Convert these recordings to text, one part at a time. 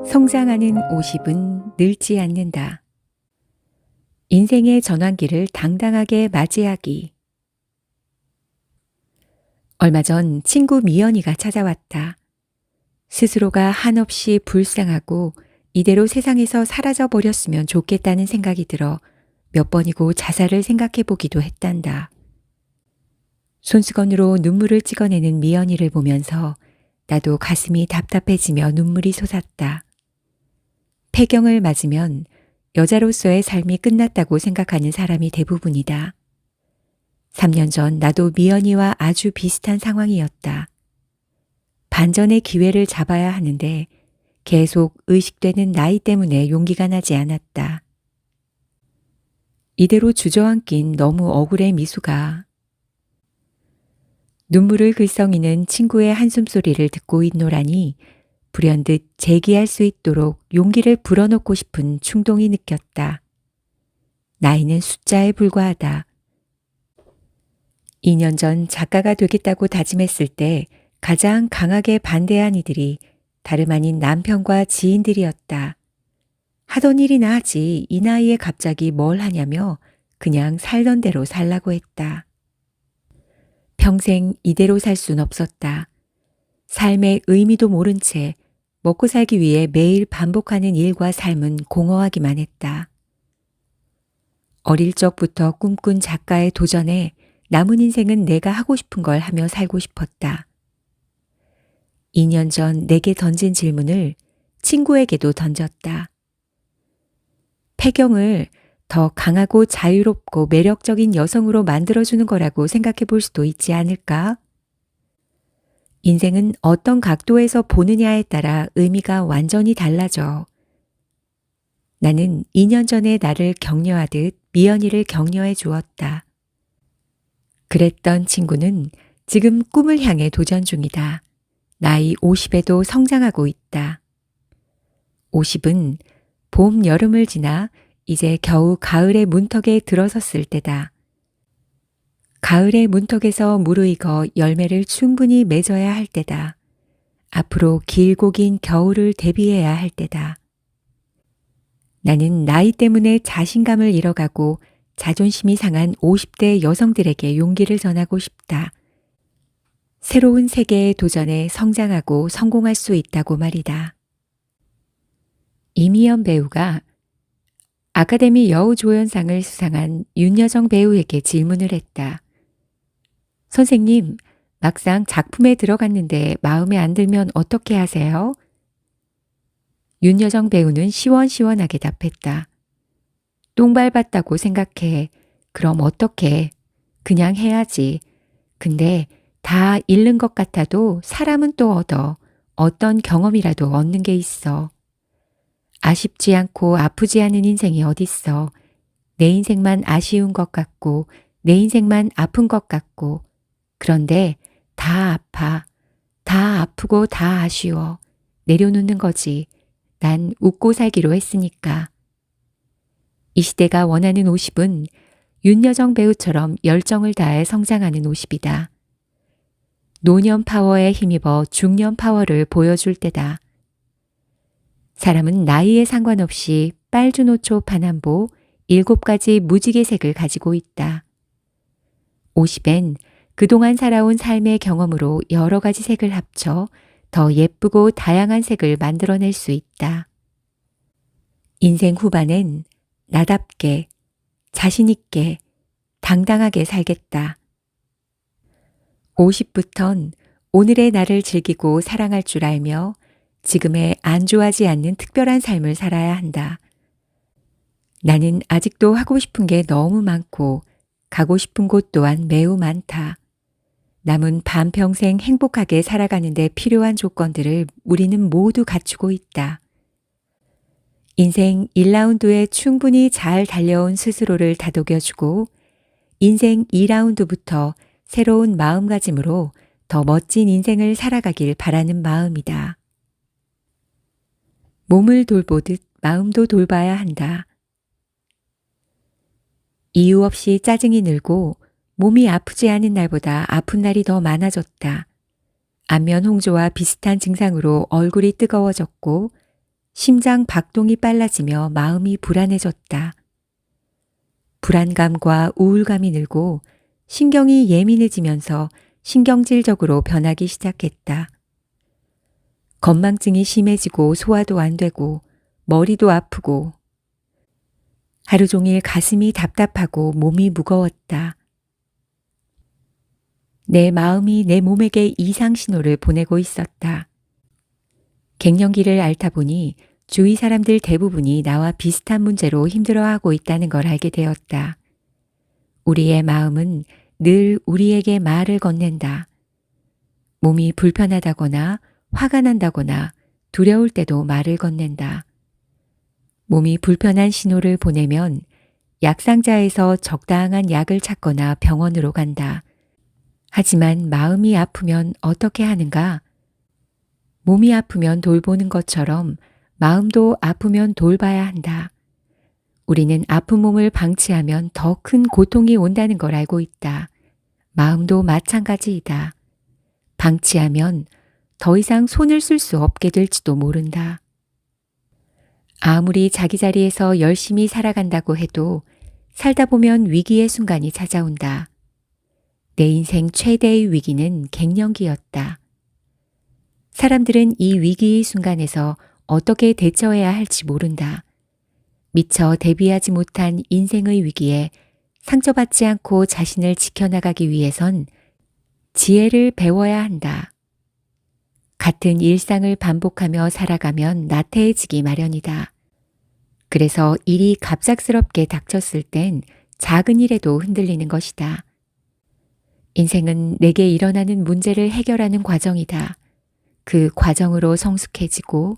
성장하는 50은 늙지 않는다. 인생의 전환기를 당당하게 맞이하기. 얼마 전 친구 미연이가 찾아왔다. 스스로가 한없이 불쌍하고 이대로 세상에서 사라져 버렸으면 좋겠다는 생각이 들어 몇 번이고 자살을 생각해 보기도 했단다. 손수건으로 눈물을 찍어내는 미연이를 보면서 나도 가슴이 답답해지며 눈물이 솟았다. 폐경을 맞으면 여자로서의 삶이 끝났다고 생각하는 사람이 대부분이다. 3년 전 나도 미연이와 아주 비슷한 상황이었다. 반전의 기회를 잡아야 하는데 계속 의식되는 나이 때문에 용기가 나지 않았다. 이대로 주저앉긴 너무 억울해 미수가. 눈물을 글썽이는 친구의 한숨소리를 듣고 있노라니 불현듯 재기할 수 있도록 용기를 불어넣고 싶은 충동이 느꼈다. 나이는 숫자에 불과하다. 2년 전 작가가 되겠다고 다짐했을 때 가장 강하게 반대한 이들이 다름 아닌 남편과 지인들이었다. 하던 일이나 하지 이 나이에 갑자기 뭘 하냐며 그냥 살던 대로 살라고 했다. 평생 이대로 살 순 없었다. 삶의 의미도 모른 채 먹고 살기 위해 매일 반복하는 일과 삶은 공허하기만 했다. 어릴 적부터 꿈꾼 작가의 도전에 남은 인생은 내가 하고 싶은 걸 하며 살고 싶었다. 2년 전 내게 던진 질문을 친구에게도 던졌다. 폐경을 더 강하고 자유롭고 매력적인 여성으로 만들어주는 거라고 생각해 볼 수도 있지 않을까? 인생은 어떤 각도에서 보느냐에 따라 의미가 완전히 달라져. 나는 2년 전에 나를 격려하듯 미연이를 격려해 주었다. 그랬던 친구는 지금 꿈을 향해 도전 중이다. 나이 50에도 성장하고 있다. 50은 봄, 여름을 지나 이제 겨우 가을의 문턱에 들어섰을 때다. 가을의 문턱에서 무르익어 열매를 충분히 맺어야 할 때다. 앞으로 길고 긴 겨울을 대비해야 할 때다. 나는 나이 때문에 자신감을 잃어가고 자존심이 상한 50대 여성들에게 용기를 전하고 싶다. 새로운 세계의 도전에 성장하고 성공할 수 있다고 말이다. 이미연 배우가 아카데미 여우조연상을 수상한 윤여정 배우에게 질문을 했다. 선생님, 막상 작품에 들어갔는데 마음에 안 들면 어떻게 하세요? 윤여정 배우는 시원시원하게 답했다. 똥 밟았다고 생각해. 그럼 어떡해? 그냥 해야지. 근데 다 잃는 것 같아도 사람은 또 얻어. 어떤 경험이라도 얻는 게 있어. 아쉽지 않고 아프지 않은 인생이 어딨어. 내 인생만 아쉬운 것 같고 내 인생만 아픈 것 같고 그런데 다 아파. 다 아프고 다 아쉬워. 내려놓는 거지. 난 웃고 살기로 했으니까. 이 시대가 원하는 50은 윤여정 배우처럼 열정을 다해 성장하는 50이다. 노년 파워에 힘입어 중년 파워를 보여줄 때다. 사람은 나이에 상관없이 빨주노초 파남보 7가지 무지개색을 가지고 있다. 50엔 그동안 살아온 삶의 경험으로 여러 가지 색을 합쳐 더 예쁘고 다양한 색을 만들어낼 수 있다. 인생 후반엔 나답게, 자신있게, 당당하게 살겠다. 50부턴 오늘의 나를 즐기고 사랑할 줄 알며 지금의 안주하지 않는 특별한 삶을 살아야 한다. 나는 아직도 하고 싶은 게 너무 많고 가고 싶은 곳 또한 매우 많다. 남은 반평생 행복하게 살아가는 데 필요한 조건들을 우리는 모두 갖추고 있다. 인생 1라운드에 충분히 잘 달려온 스스로를 다독여주고 인생 2라운드부터 새로운 마음가짐으로 더 멋진 인생을 살아가길 바라는 마음이다. 몸을 돌보듯 마음도 돌봐야 한다. 이유 없이 짜증이 늘고 몸이 아프지 않은 날보다 아픈 날이 더 많아졌다. 안면 홍조와 비슷한 증상으로 얼굴이 뜨거워졌고 심장 박동이 빨라지며 마음이 불안해졌다. 불안감과 우울감이 늘고 신경이 예민해지면서 신경질적으로 변하기 시작했다. 건망증이 심해지고 소화도 안 되고 머리도 아프고 하루 종일 가슴이 답답하고 몸이 무거웠다. 내 마음이 내 몸에게 이상 신호를 보내고 있었다. 갱년기를 앓다 보니 주위 사람들 대부분이 나와 비슷한 문제로 힘들어하고 있다는 걸 알게 되었다. 우리의 마음은 늘 우리에게 말을 건넨다. 몸이 불편하다거나 화가 난다거나 두려울 때도 말을 건넨다. 몸이 불편한 신호를 보내면 약상자에서 적당한 약을 찾거나 병원으로 간다. 하지만 마음이 아프면 어떻게 하는가? 몸이 아프면 돌보는 것처럼 마음도 아프면 돌봐야 한다. 우리는 아픈 몸을 방치하면 더 큰 고통이 온다는 걸 알고 있다. 마음도 마찬가지이다. 방치하면 더 이상 손을 쓸 수 없게 될지도 모른다. 아무리 자기 자리에서 열심히 살아간다고 해도 살다 보면 위기의 순간이 찾아온다. 내 인생 최대의 위기는 갱년기였다. 사람들은 이 위기의 순간에서 어떻게 대처해야 할지 모른다. 미처 대비하지 못한 인생의 위기에 상처받지 않고 자신을 지켜나가기 위해선 지혜를 배워야 한다. 같은 일상을 반복하며 살아가면 나태해지기 마련이다. 그래서 일이 갑작스럽게 닥쳤을 땐 작은 일에도 흔들리는 것이다. 인생은 내게 일어나는 문제를 해결하는 과정이다. 그 과정으로 성숙해지고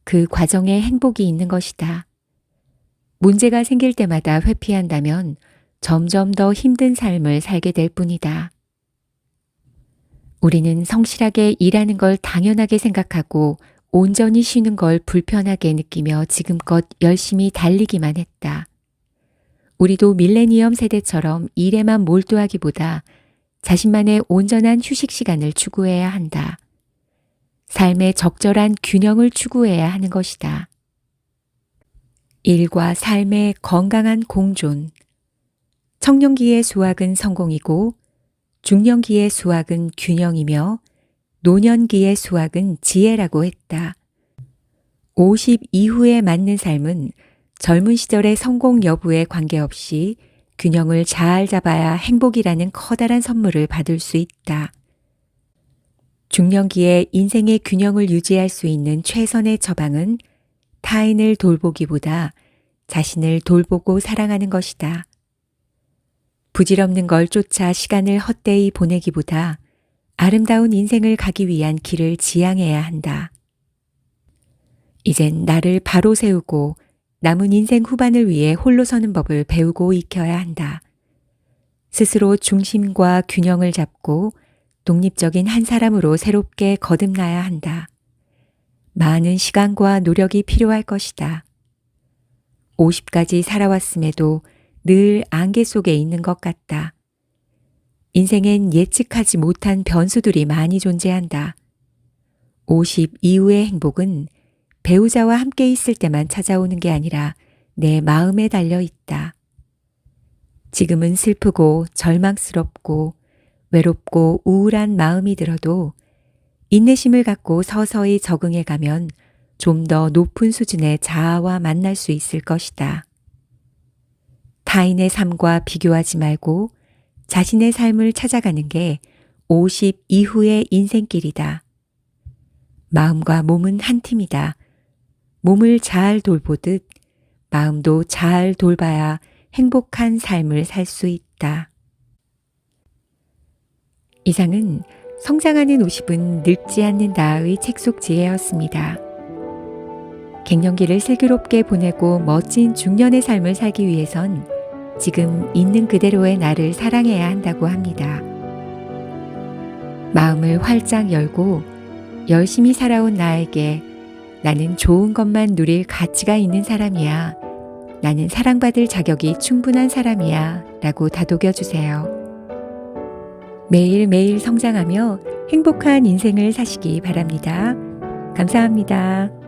그 과정에 행복이 있는 것이다. 문제가 생길 때마다 회피한다면 점점 더 힘든 삶을 살게 될 뿐이다. 우리는 성실하게 일하는 걸 당연하게 생각하고 온전히 쉬는 걸 불편하게 느끼며 지금껏 열심히 달리기만 했다. 우리도 밀레니엄 세대처럼 일에만 몰두하기보다 자신만의 온전한 휴식 시간을 추구해야 한다. 삶의 적절한 균형을 추구해야 하는 것이다. 일과 삶의 건강한 공존. 청년기의 수학은 성공이고 중년기의 수학은 균형이며 노년기의 수학은 지혜라고 했다. 50 이후에 맞는 삶은 젊은 시절의 성공 여부에 관계없이 균형을 잘 잡아야 행복이라는 커다란 선물을 받을 수 있다. 중년기에 인생의 균형을 유지할 수 있는 최선의 처방은 타인을 돌보기보다 자신을 돌보고 사랑하는 것이다. 부질없는 걸 쫓아 시간을 헛되이 보내기보다 아름다운 인생을 가기 위한 길을 지향해야 한다. 이젠 나를 바로 세우고 남은 인생 후반을 위해 홀로 서는 법을 배우고 익혀야 한다. 스스로 중심과 균형을 잡고 독립적인 한 사람으로 새롭게 거듭나야 한다. 많은 시간과 노력이 필요할 것이다. 50까지 살아왔음에도 늘 안개 속에 있는 것 같다. 인생엔 예측하지 못한 변수들이 많이 존재한다. 50 이후의 행복은 배우자와 함께 있을 때만 찾아오는 게 아니라 내 마음에 달려 있다. 지금은 슬프고 절망스럽고 외롭고 우울한 마음이 들어도 인내심을 갖고 서서히 적응해 가면 좀 더 높은 수준의 자아와 만날 수 있을 것이다. 타인의 삶과 비교하지 말고 자신의 삶을 찾아가는 게 50 이후의 인생길이다. 마음과 몸은 한 팀이다. 몸을 잘 돌보듯 마음도 잘 돌봐야 행복한 삶을 살 수 있다. 이상은 성장하는 50은 늙지 않는다의 책 속 지혜였습니다. 갱년기를 슬기롭게 보내고 멋진 중년의 삶을 살기 위해선 지금 있는 그대로의 나를 사랑해야 한다고 합니다. 마음을 활짝 열고 열심히 살아온 나에게 나는 좋은 것만 누릴 가치가 있는 사람이야. 나는 사랑받을 자격이 충분한 사람이야. 라고 다독여 주세요. 매일매일 성장하며 행복한 인생을 사시기 바랍니다. 감사합니다.